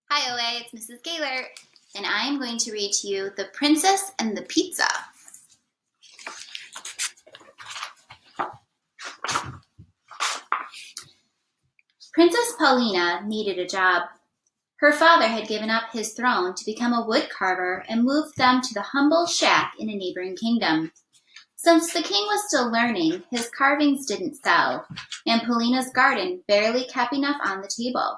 Hi, OA, it's Mrs. Gehlert, and I'm going to read to you The Princess and the Pizza. Princess Paulina needed a job. Her father had given up his throne to become a wood carver and moved them to the humble shack in a neighboring kingdom. Since the king was still learning, his carvings didn't sell, and Paulina's garden barely kept enough on the table.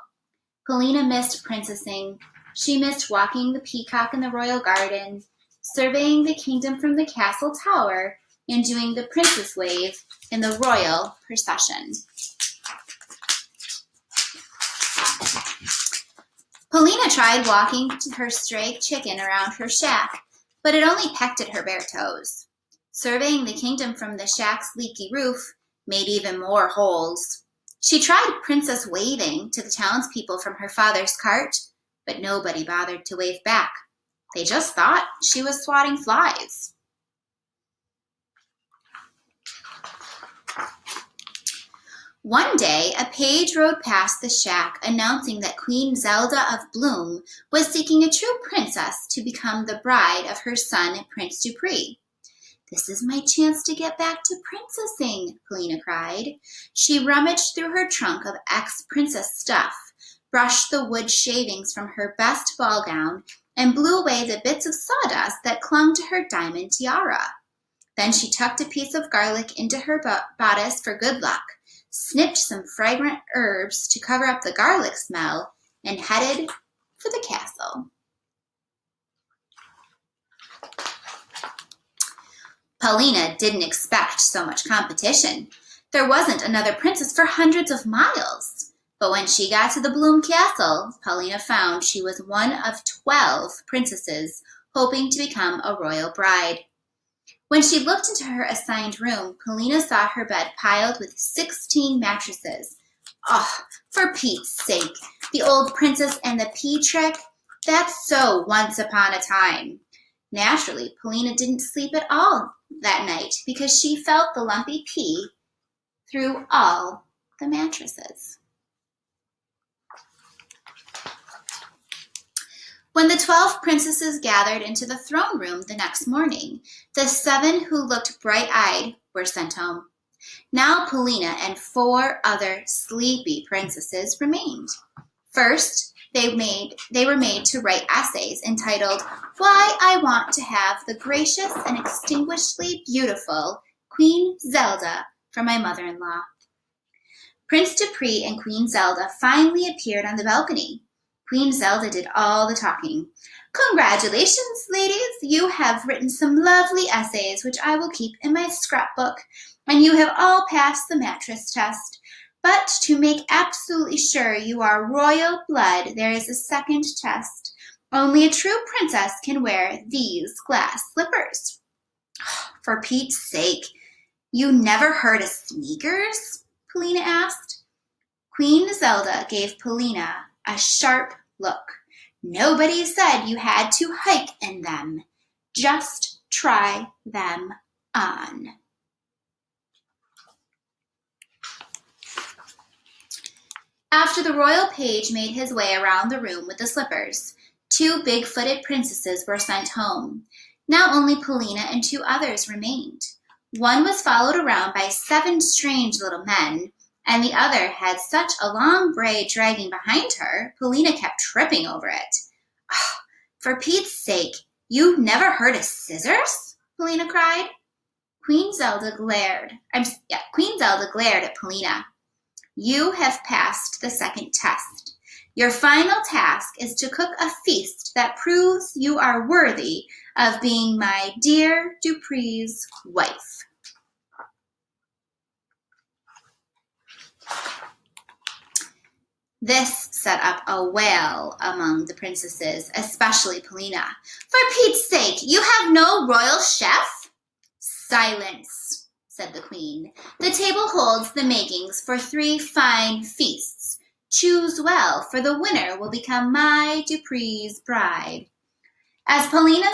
Paulina missed princessing. She missed walking the peacock in the royal garden, surveying the kingdom from the castle tower, and doing the princess wave in the royal procession. Paulina tried walking her stray chicken around her shack, but it only pecked at her bare toes. Surveying the kingdom from the shack's leaky roof made even more holes. She tried princess waving to the townspeople from her father's cart, but nobody bothered to wave back. They just thought she was swatting flies. One day, a page rode past the shack announcing that Queen Zelda of Bloom was seeking a true princess to become the bride of her son, Prince Dupree. "This is my chance to get back to princessing," Paulina cried. She rummaged through her trunk of ex-princess stuff, brushed the wood shavings from her best ball gown, and blew away the bits of sawdust that clung to her diamond tiara. Then she tucked a piece of garlic into her bodice for good luck, snipped some fragrant herbs to cover up the garlic smell, and headed for the castle. Paulina didn't expect so much competition. There wasn't another princess for hundreds of miles. But when she got to the Bloom Castle, Paulina found she was one of 12 princesses hoping to become a royal bride. When she looked into her assigned room, Paulina saw her bed piled with 16 mattresses. Oh, for Pete's sake, the old princess and the pea trick? That's so once upon a time. Naturally, Paulina didn't sleep at all that night because she felt the lumpy pea through all the mattresses. When the 12 princesses gathered into the throne room the next morning, the 7 who looked bright-eyed were sent home. Now Paulina and 4 other sleepy princesses remained. First, they were made to write essays entitled, "Why I Want to Have the Gracious and Extinguishedly Beautiful Queen Zelda for My Mother-in-Law." Prince Dupree and Queen Zelda finally appeared on the balcony. Queen Zelda did all the talking. "Congratulations, ladies! You have written some lovely essays which I will keep in my scrapbook, and you have all passed the mattress test. But to make absolutely sure you are royal blood, there is a second test. Only a true princess can wear these glass slippers." "For Pete's sake, you never heard of sneakers?" Paulina asked. Queen Zelda gave Paulina a sharp look. "Nobody said you had to hike in them. Just try them on." After the royal page made his way around the room with the slippers, 2 big-footed princesses were sent home. Now only Paulina and 2 others remained. One was followed around by 7 strange little men, and the other had such a long braid dragging behind her, Paulina kept tripping over it. "Oh, for Pete's sake, you've never heard of scissors?" Paulina cried. Queen Zelda glared at Paulina. "You have passed the second test. Your final task is to cook a feast that proves you are worthy of being my dear Dupree's wife." This set up a wail among the princesses, especially Paulina. "For Pete's sake, you have no royal chef?" "Silence," said the queen. "The table holds the makings for 3 fine feasts. Choose well, for the winner will become my Dupree's bride." As Paulina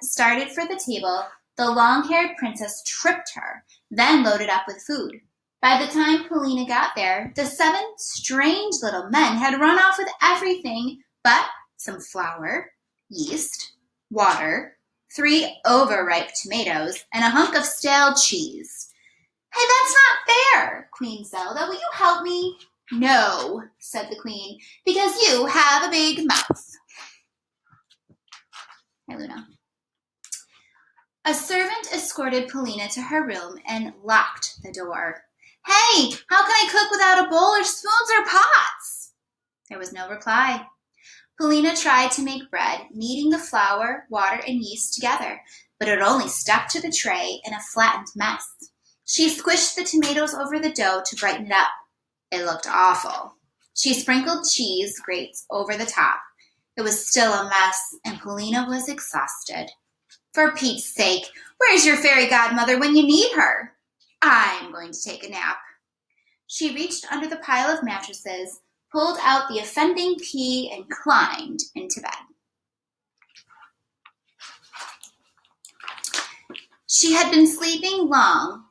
started for the table, the long-haired princess tripped her, then loaded up with food. By the time Paulina got there, the 7 strange little men had run off with everything but some flour, yeast, water, 3 overripe tomatoes, and a hunk of stale cheese. Hey, that's not fair, Queen Zelda. Will you help me? No, said the queen, because you have a big mouth. Hi, Luna. A servant escorted Polina to her room and locked the door. Hey, how can I cook without a bowl or spoons or pots? There was no reply. Polina tried to make bread, kneading the flour, water, and yeast together, but it only stuck to the tray in a flattened mess. She squished the tomatoes over the dough to brighten it up. It looked awful. She sprinkled cheese grates over the top. It was still a mess, and Polina was exhausted. For Pete's sake, where's your fairy godmother when you need her? I'm going to take a nap. She reached under the pile of mattresses, pulled out the offending pea, and climbed into bed. She had been sleeping long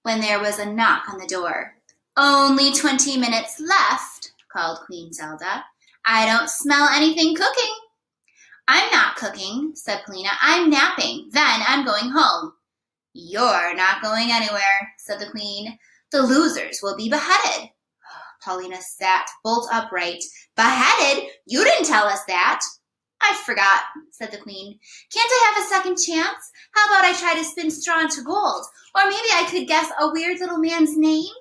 when there was a knock on the door. Only 20 minutes left, called Queen Zelda. I don't smell anything cooking. I'm not cooking, said Polina. I'm napping. Then I'm going home. You're not going anywhere, said the queen. The losers will be beheaded. Paulina sat bolt upright. Beheaded? You didn't tell us that. I forgot, said the queen. Can't I have a second chance? How about I try to spin straw into gold? Or maybe I could guess a weird little man's name?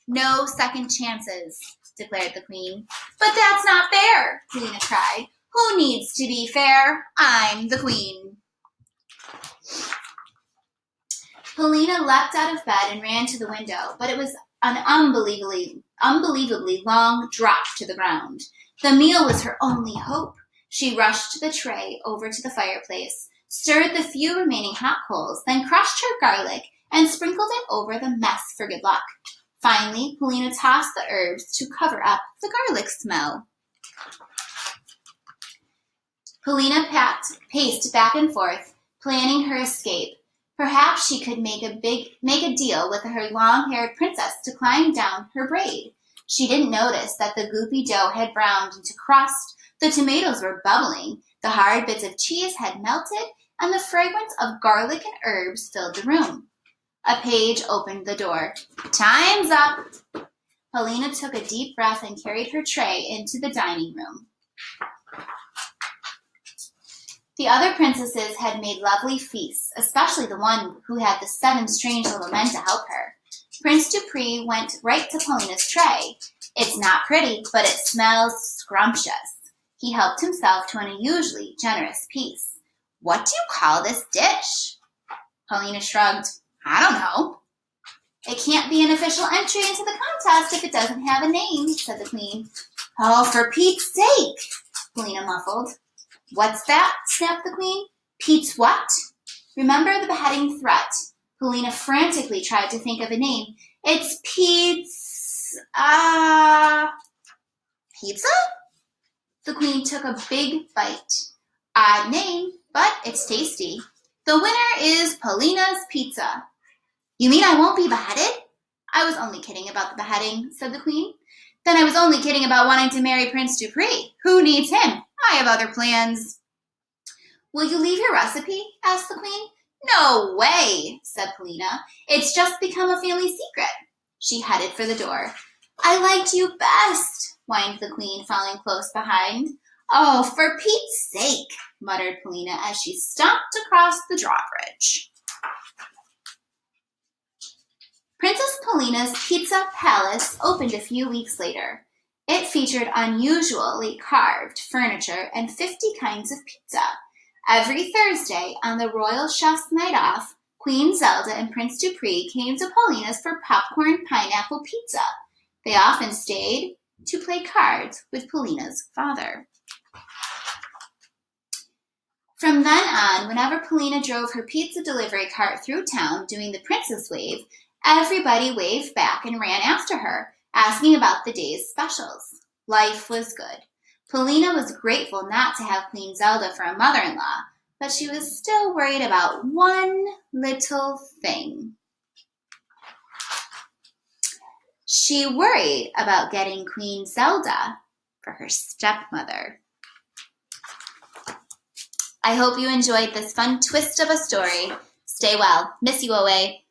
No second chances, declared the queen. But that's not fair, Polina cried. Who needs to be fair? I'm the queen. Polina leapt out of bed and ran to the window, but it was an unbelievably long drop to the ground. The meal was her only hope. She rushed the tray over to the fireplace, stirred the few remaining hot coals, then crushed her garlic and sprinkled it over the mess for good luck. Finally, Polina tossed the herbs to cover up the garlic smell. Polina paced back and forth, planning her escape. Perhaps she could make a deal with her long-haired princess to climb down her braid. She didn't notice that the goopy dough had browned into crust, the tomatoes were bubbling, the hard bits of cheese had melted, and the fragrance of garlic and herbs filled the room. A page opened the door. Time's up! Polina took a deep breath and carried her tray into the dining room. The other princesses had made lovely feasts, especially the one who had the 7 strange little men to help her. Prince Dupree went right to Polina's tray. It's not pretty, but it smells scrumptious. He helped himself to an unusually generous piece. What do you call this dish? Polina shrugged. I don't know. It can't be an official entry into the contest if it doesn't have a name, said the queen. Oh, for Pete's sake, Polina muffled. What's that? Snapped the queen. Pete's what? Remember the beheading threat. Polina frantically tried to think of a name. It's Pete's, pizza? The queen took a big bite. Odd name, but it's tasty. The winner is Polina's Pizza. You mean I won't be beheaded? I was only kidding about the beheading, said the queen. Then I was only kidding about wanting to marry Prince Dupree. Who needs him? I have other plans. Will you leave your recipe? Asked the queen. No way, said Polina. It's just become a family secret. She headed for the door. I liked you best, whined the queen, following close behind. Oh, for Pete's sake, muttered Polina as she stomped across the drawbridge. Princess Polina's Pizza Palace opened a few weeks later. It featured unusually carved furniture and 50 kinds of pizza. Every Thursday, on the royal chef's night off, Queen Zelda and Prince Dupree came to Polina's for popcorn pineapple pizza. They often stayed to play cards with Polina's father. From then on, whenever Polina drove her pizza delivery cart through town doing the princess wave, everybody waved back and ran after her, asking about the day's specials. Life was good. Polina was grateful not to have Queen Zelda for a mother-in-law, but she was still worried about one little thing. She worried about getting Queen Zelda for her stepmother. I hope you enjoyed this fun twist of a story. Stay well. Miss you away.